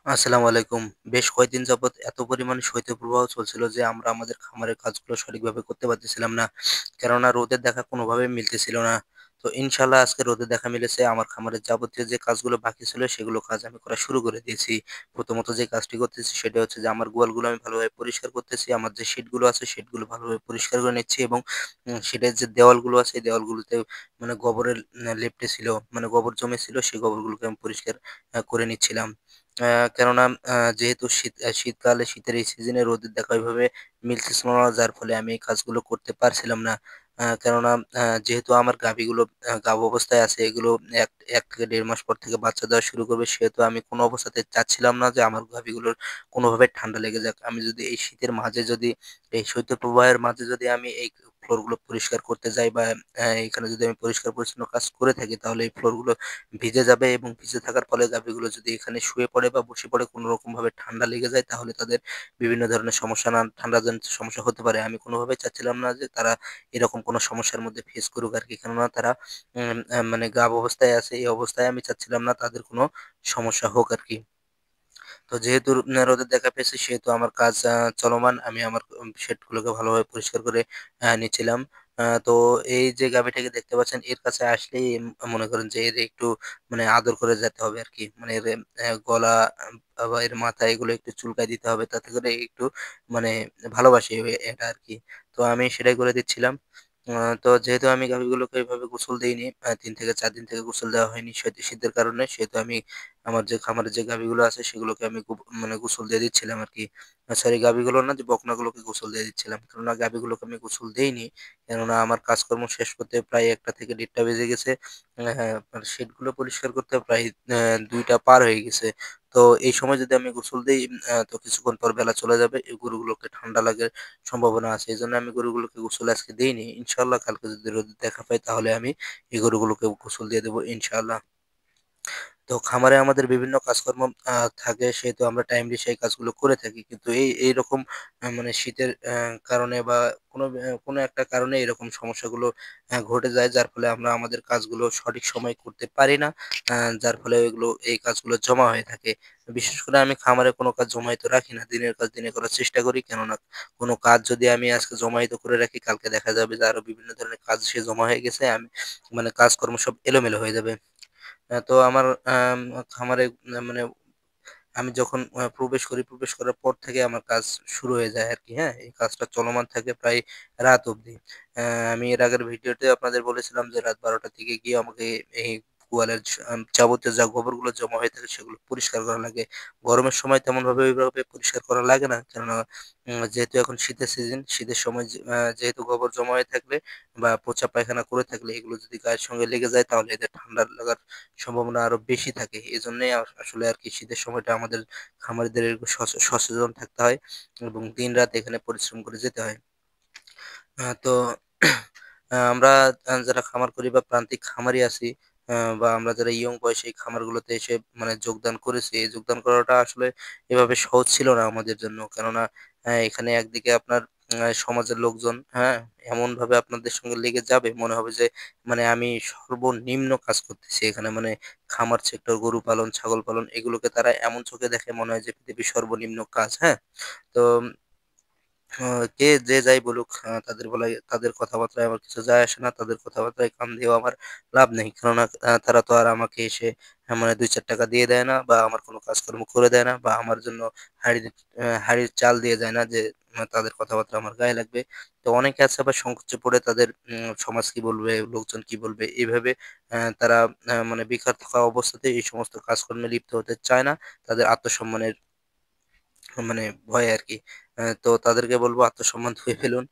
আসসালামু আলাইকুম। বেশ কয়েকদিন যাবৎ এত পরিমাণে শৈত্যপ্রবাহ চলছিল যে আমরা আমাদের খামারের কাজগুলো সঠিকভাবে করতে পারতেছিলাম না। কেননা রোদের দেখা কোনোভাবেই মিলতেছিল না। তো ইনশাআল্লাহ আজকে রোদের দেখা মিলেছে। আমার খামারের যাবতীয় যে কাজগুলো বাকি ছিল সেগুলো কাজ আমি করা শুরু করে দিয়েছি। প্রথমত যে কাজটি করতেছি সেটা হচ্ছে যে আমার গোয়ালগুলো আমি ভালোভাবে পরিষ্কার করতেছি। আমার যে শীটগুলো আছে শীটগুলো ভালোভাবে পরিষ্কার করে নিচ্ছি এবং শীটের যে দেওয়ালগুলো আছে এই দেওয়ালগুলোতে মানে গোবরের লেপ্টে ছিল, মানে গোবর জমেছিল সেই গোবরগুলোকে আমি পরিষ্কার করে নিচ্ছিলাম। আ কেননা যেহেতু শীতকালে শীতের এই সিজনে রোদের দেখা ওইভাবে মিলতেছিল না, যার ফলে আমি এই কাজগুলো করতে পারছিলাম না। কেননা যেহেতু আমার গাভীগুলো গাভ অবস্থায় আছে, এগুলো ১ থেকে ১.৫ মাস পর থেকে বাচ্চা দেওয়া শুরু করবে, সেহেতু আমি কোনো অবস্থাতে চাচ্ছিলাম না যে আমার গাভীগুলোর কোনোভাবে ঠান্ডা লেগে যাক। আমি যদি এই শীতের মাঝে যদি এই শৈত্যপ্রবাহের মাঝে যদি আমি এই ফ্লোরগুলো পরিষ্কার করতে যাই বা এখানে যদি আমি পরিষ্কার-পরিচ্ছন্ন কাজ করে থাকি, তাহলে এই ফ্লোরগুলো ভিজে যাবে এবং ভিজে থাকার ফলে গাভীগুলো যদি এখানে শুয়ে পড়ে বা বসে পড়ে কোনরকমভাবে ঠান্ডা লেগে যায়, তাহলে তাদের বিভিন্ন ধরনের সমস্যা ঠান্ডাজনিত সমস্যা হতে পারে। আমি কোনোভাবেই চাচ্ছিলাম না যে তারা এরকম কোনো সমস্যার মধ্যে ফেস করুক আরকি। কেননা তারা মানে গাভ অবস্থায় আছে, এই অবস্থায় আমি চাচ্ছিলাম না তাদের কোনো সমস্যা হোক আরকি। তো যেহেতু রোদের দেখা পেয়েছি সেহেতু আমার কাজ চলমান। আমি আমার শেডগুলোকে ভালোভাবে পরিষ্কার করে নিচ্ছিলাম। তো এই যে গাভীটাকে দেখতে পাচ্ছেন, এর কাছে আসলেই মনে করেন যে এর একটু মানে আদর করে যেতে হবে আরকি। মানে এর গলা বা এর মাথা এগুলো একটু চুলকায় দিতে হবে। তাতে করে একটু মানে ভালোবাসি এটা আরকি। তো আমি সেটাই করে দিচ্ছিলাম। আ তো যেহেতু আমি গাভীগুলোকে এভাবে গোসল দেইনি, ৩ থেকে ৪ দিন থেকে গোসল দেওয়া হয়নি শীতের কারণে, সেহেতু আমি আমার যে খামারে যে গাভীগুলো আছে সেগুলোকে আমি মানে গোসল দিয়ে দিচ্ছিলাম আরকি। সরি, গাভীগুলো না, যে বকনাগুলোকে গোসল দিয়ে দিচ্ছিলাম। কেননা গাভীগুলোকে আমি গোসল দেইনি। কেননা আমার কাজকর্ম শেষ করতে প্রায় ১টা থেকে ১:৩০ বেজে গেছে। হ্যাঁ, আপনার শেডগুলো পরিষ্কার করতে প্রায় ২টা পার হয়ে গেছে। তো এই সময় যদি আমি গোসল দেই, তো কিছুক্ষণ পর বেলা চলে যাবে। এই গরুগুলোকে ঠান্ডা লাগার সম্ভাবনা আছে। এজন্য আমি গরুগুলোকে গোসল আজকে দেইনি। ইনশাআল্লাহ কালকে যদি রোদের দেখা পাই তাহলে আমি এই গরুগুলোকে গোসল দিয়ে দেব ইনশাআল্লাহ। তো খামারে আমাদের বিভিন্ন কাজকর্ম থাকে, সেহেতু আমরা টাইমলি সেই কাজগুলো করে থাকি। কিন্তু এইরকম মানে শীতের কারণে বা কোনো একটা কারণে এরকম সমস্যাগুলো ঘটে যায়, যার ফলে আমরা আমাদের কাজগুলো সঠিক সময়ে করতে পারি না। আ যার ফলে এই কাজগুলো জমা হয়ে থাকে। বিশেষ করে আমি খামারে কোনো কাজ জমায়েত রাখি না। দিনের কাজ দিনে করার চেষ্টা করি। কেননা কোনো কাজ যদি আমি আজকে জমায়েত করে রাখি, কালকে দেখা যাবে যে আরো বিভিন্ন ধরনের কাজ সে জমা হয়ে গেছে। আমি মানে কাজকর্ম সব এলোমেলো হয়ে যাবে। তো আমার খামারে মানে আমি যখন প্রবেশ করি, প্রবেশ করার পর থেকে আমার কাজ শুরু হয়ে যায় আরকি, হ্যাঁ? এই কাজটা চলমান থাকে প্রায় রাত অবধি। অ্যা আমি এর আগের ভিডিওতে আপনাদের বলেছিলাম যে রাত ১২ঃ০০ র দিকে গিয়ে আমাকে এই গোয়ালের যাবতীয় যা গোবরগুলো জমা হয়ে থাকে সেগুলো পরিষ্কার করা লাগে। গরমের সময় তেমনভাবে ওইভাবে পরিষ্কার করা লাগে না। কেননা যেহেতু এখন শীতের সিজন, শীতের সময় যেহেতু গোবর জমা হয়ে থাকলে বা পচা পায়খানা করে থাকলে এগুলো যদি গায়ের সঙ্গে লেগে যায়, তাহলে এদের ঠান্ডা লাগার সম্ভাবনা আরো বেশি থাকে। এজন্যই আসলে আরকি শীতের সময়টা আমাদের খামারিদের একটু সচেতন থাকতে হয় এবং দিনরাত এখানে পরিশ্রম করে যেতে হয়। তো আমরা যারা খামার করি বা প্রান্তিক খামারি আছি, বা আমরা যারা ইয়ং বয়সে এই খামারগুলোতে এসে মানে যোগদান করেছি, এই যোগদান করাটা আসলে এভাবে সহজ ছিল না আমাদের জন্য। কেননা এখানে একদিকে আপনার সমাজের লোকজন, হ্যাঁ? এমনভাবে আপনাদের সঙ্গে লেগে যাবে, মনে হবে যে মানে আমি সর্বনিম্ন কাজ করতেছি এখানে। মানে খামার সেক্টর, গরু পালন, ছাগল পালন এগুলোকে তারা এমন চোখে দেখে মনে হয় যে পৃথিবীর সর্বনিম্ন কাজ, হ্যাঁ? তো আ যে যাই বলুক, তাদের কথাবার্তায় আমার কিছু যায় আসে না। তাদের কথাবার্তায় কান দিয়েও আমার লাভ নেই। কেননা তারা তো আর আমাকে এসে মানে ২-৪ টাকা দিয়ে দেয় না বা আমার কোনো কাজকর্ম করে দেয় না বা আমার জন্য হাঁড়ির চাল দিয়ে যায় না যে তাদের কথাবার্তা আমার গায়ে লাগবে। তো অনেকে আছে আবার সংকোচে পড়ে তাদের সমাজ কি বলবে, লোকজন কি বলবে, এভাবে তারা মানে বেকার থাকা অবস্থাতেই এই সমস্ত কাজকর্মে লিপ্ত হতে চায় না। তাদের আত্মসম্মানের মানে ভয়ে আরকি। তো তাদেরকে বলব আত্মসম্মান ধুয়ে ফেলুন।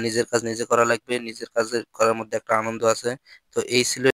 নিজের কাজ নিজে করা লাগবে। নিজের কাজের করার মধ্যে একটা আনন্দ আছে। তো এই ছিল